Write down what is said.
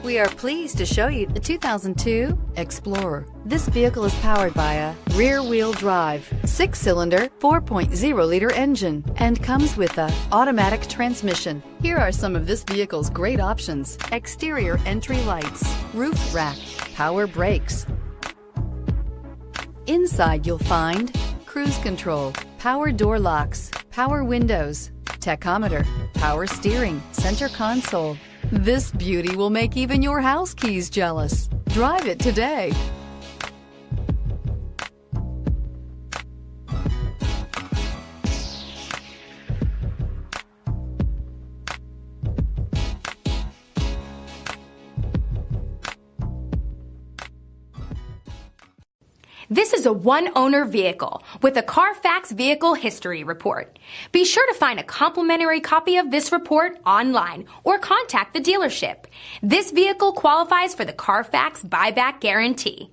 We are pleased to show you the 2002 Explorer. This vehicle is powered by a rear-wheel drive, 6-cylinder, 4.0-liter engine, and comes with a automatic transmission. Here are some of this vehicle's great options: exterior entry lights, roof rack, power brakes. Inside you'll find cruise control, power door locks, power windows, tachometer, power steering, center console. This beauty will make even your house keys jealous. Drive it today. This is a one-owner vehicle with a Carfax Vehicle History Report. Be sure to find a complimentary copy of this report online or contact the dealership. This vehicle qualifies for the Carfax Buyback Guarantee.